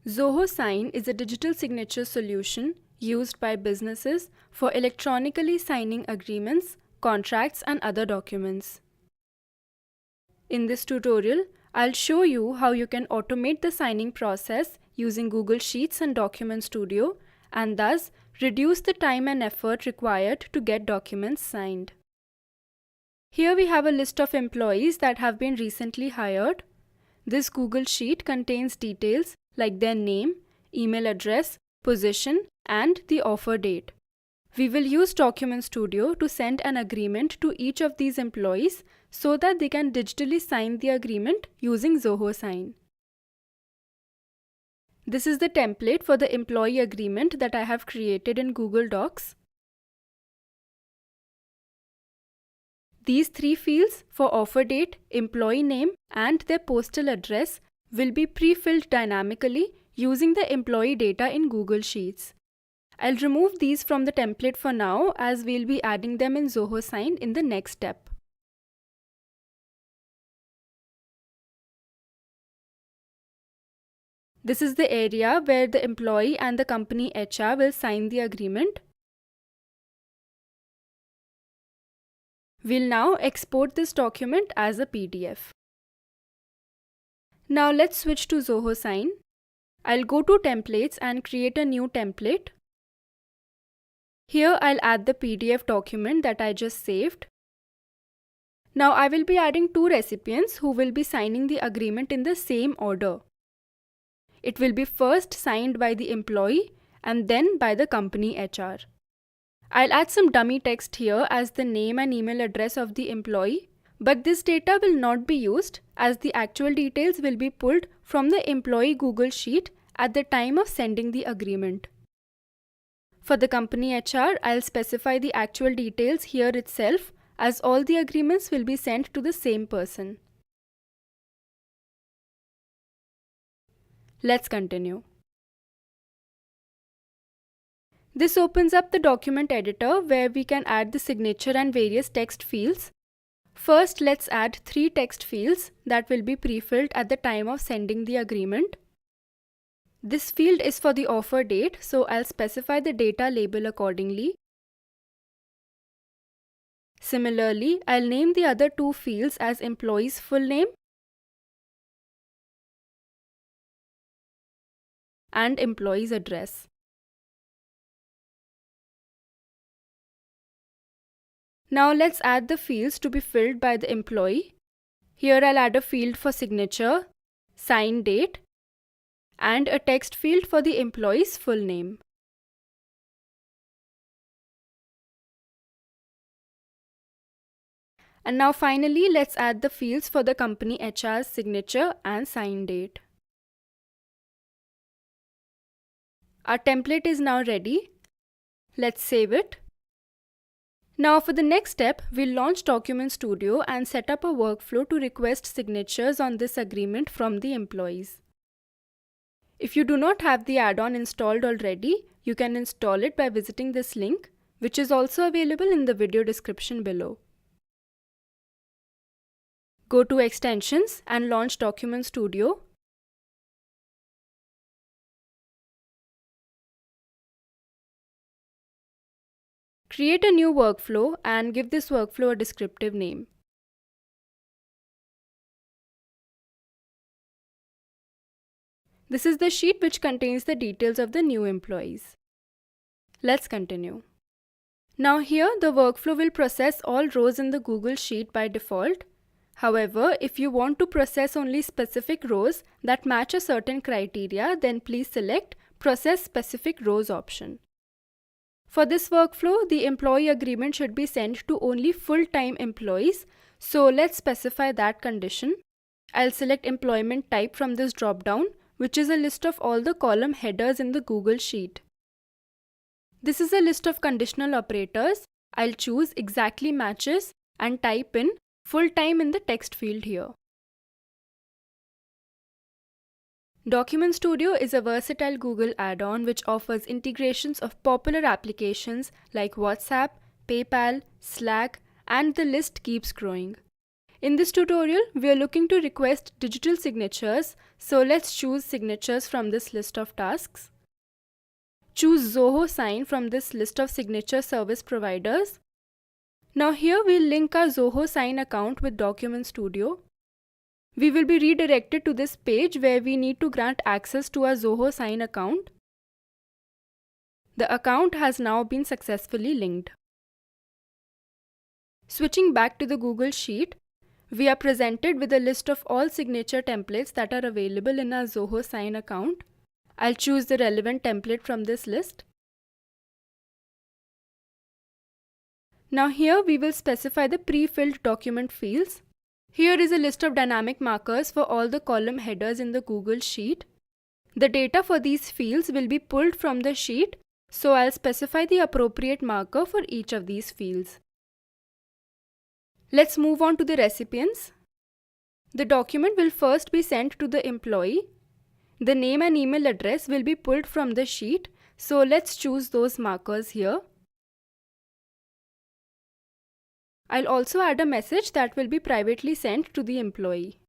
Zoho Sign is a digital signature solution used by businesses for electronically signing agreements, contracts, and other documents. In this tutorial, I'll show you how you can automate the signing process using Google Sheets and Document Studio and thus reduce the time and effort required to get documents signed. Here we have a list of employees that have been recently hired. This Google Sheet contains details like their name, email address, position, and the offer date. We will use Document Studio to send an agreement to each of these employees so that they can digitally sign the agreement using Zoho Sign. This is the template for the employee agreement that I have created in Google Docs. These three fields for offer date, employee name, and their postal address will be pre-filled dynamically using the employee data in Google Sheets. I'll remove these from the template for now as we'll be adding them in Zoho Sign in the next step. This is the area where the employee and the company HR will sign the agreement. We'll now export this document as a PDF. Now let's switch to Zoho Sign. I'll go to Templates and create a new template. Here I'll add the PDF document that I just saved. Now I will be adding two recipients who will be signing the agreement in the same order. It will be first signed by the employee and then by the company HR. I'll add some dummy text here as the name and email address of the employee, but this data will not be used as the actual details will be pulled from the employee Google Sheet at the time of sending the agreement. For the company HR, I'll specify the actual details here itself as all the agreements will be sent to the same person. Let's continue. This opens up the document editor where we can add the signature and various text fields. First, let's add 3 text fields that will be pre-filled at the time of sending the agreement. This field is for the offer date, so I'll specify the data label accordingly. Similarly, I'll name the other 2 fields as employee's full name and employee's address. Now let's add the fields to be filled by the employee. Here I'll add a field for signature, sign date, and a text field for the employee's full name. And now finally, let's add the fields for the company HR's signature and sign date. Our template is now ready. Let's save it. Now for the next step, we'll launch Document Studio and set up a workflow to request signatures on this agreement from the employees. If you do not have the add-on installed already, you can install it by visiting this link, which is also available in the video description below. Go to Extensions and launch Document Studio. Create a new workflow and give this workflow a descriptive name. This is the sheet which contains the details of the new employees. Let's continue. Now here the workflow will process all rows in the Google Sheet by default. However, if you want to process only specific rows that match a certain criteria, then please select Process Specific Rows option. For this workflow, the employee agreement should be sent to only full-time employees, so let's specify that condition. I'll select employment type from this drop-down, which is a list of all the column headers in the Google Sheet. This is a list of conditional operators. I'll choose exactly matches and type in full-time in the text field here. Document Studio is a versatile Google add-on which offers integrations of popular applications like WhatsApp, PayPal, Slack, and the list keeps growing. In this tutorial, we are looking to request digital signatures, so let's choose signatures from this list of tasks. Choose Zoho Sign from this list of signature service providers. Now here we'll link our Zoho Sign account with Document Studio. We will be redirected to this page where we need to grant access to our Zoho Sign account. The account has now been successfully linked. Switching back to the Google Sheet, we are presented with a list of all signature templates that are available in our Zoho Sign account. I'll choose the relevant template from this list. Now here we will specify the pre-filled document fields. Here is a list of dynamic markers for all the column headers in the Google Sheet. The data for these fields will be pulled from the sheet, so I'll specify the appropriate marker for each of these fields. Let's move on to the recipients. The document will first be sent to the employee. The name and email address will be pulled from the sheet, so let's choose those markers here. I'll also add a message that will be privately sent to the employee.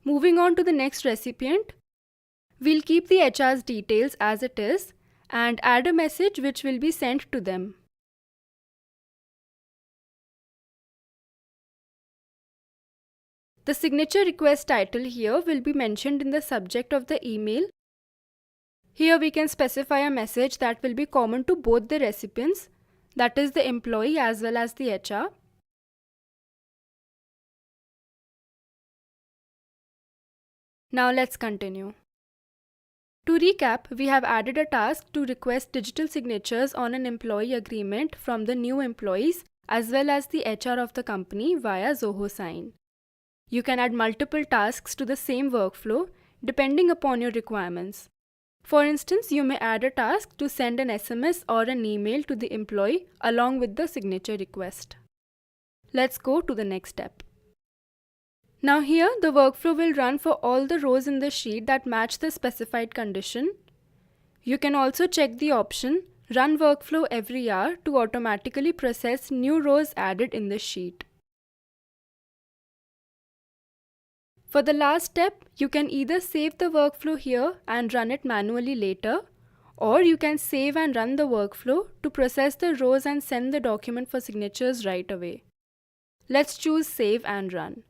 Moving on to the next recipient, we'll keep the HR's details as it is and add a message which will be sent to them. The signature request title here will be mentioned in the subject of the email. Here we can specify a message that will be common to both the recipients, that is the employee as well as the HR. Now let's continue. To recap, we have added a task to request digital signatures on an employee agreement from the new employees as well as the HR of the company via Zoho Sign. You can add multiple tasks to the same workflow depending upon your requirements. For instance, you may add a task to send an SMS or an email to the employee along with the signature request. Let's go to the next step. Now here, the workflow will run for all the rows in the sheet that match the specified condition. You can also check the option Run Workflow every hour to automatically process new rows added in the sheet. For the last step, you can either save the workflow here and run it manually later, or you can save and run the workflow to process the rows and send the document for signatures right away. Let's choose Save and Run.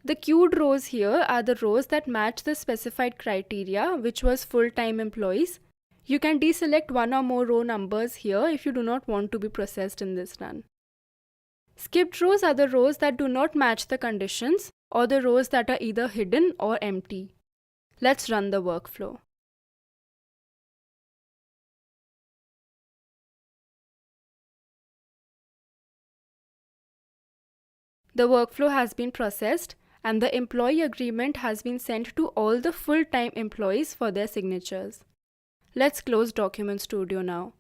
The queued rows here are the rows that match the specified criteria, which was full-time employees. You can deselect one or more row numbers here if you do not want to be processed in this run. Skipped rows are the rows that do not match the conditions or the rows that are either hidden or empty. Let's run the workflow. The workflow has been processed and the employee agreement has been sent to all the full-time employees for their signatures. Let's close Document Studio now.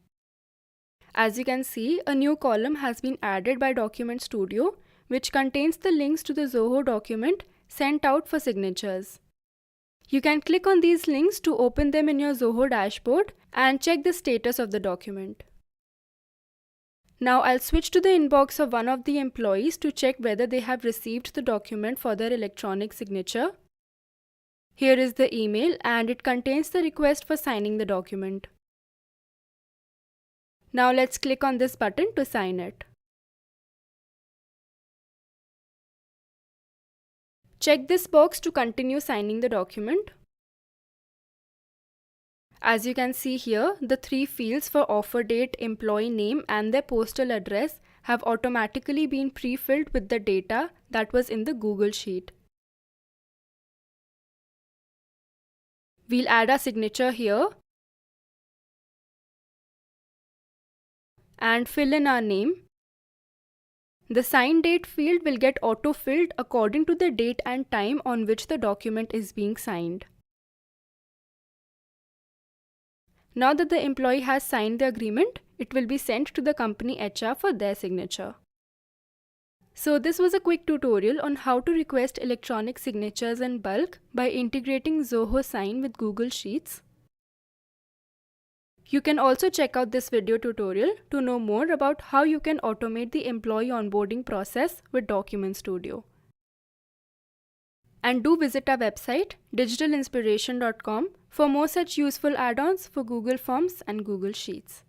As you can see, a new column has been added by Document Studio, which contains the links to the Zoho document sent out for signatures. You can click on these links to open them in your Zoho dashboard and check the status of the document. Now I'll switch to the inbox of one of the employees to check whether they have received the document for their electronic signature. Here is the email and it contains the request for signing the document. Now let's click on this button to sign it. Check this box to continue signing the document. As you can see here, the three fields for offer date, employee name and their postal address have automatically been pre-filled with the data that was in the Google Sheet. We'll add a signature here and fill in our name. The sign date field will get auto-filled according to the date and time on which the document is being signed. Now that the employee has signed the agreement, it will be sent to the company HR for their signature. So this was a quick tutorial on how to request electronic signatures in bulk by integrating Zoho Sign with Google Sheets. You can also check out this video tutorial to know more about how you can automate the employee onboarding process with Document Studio. And do visit our website digitalinspiration.com for more such useful add-ons for Google Forms and Google Sheets.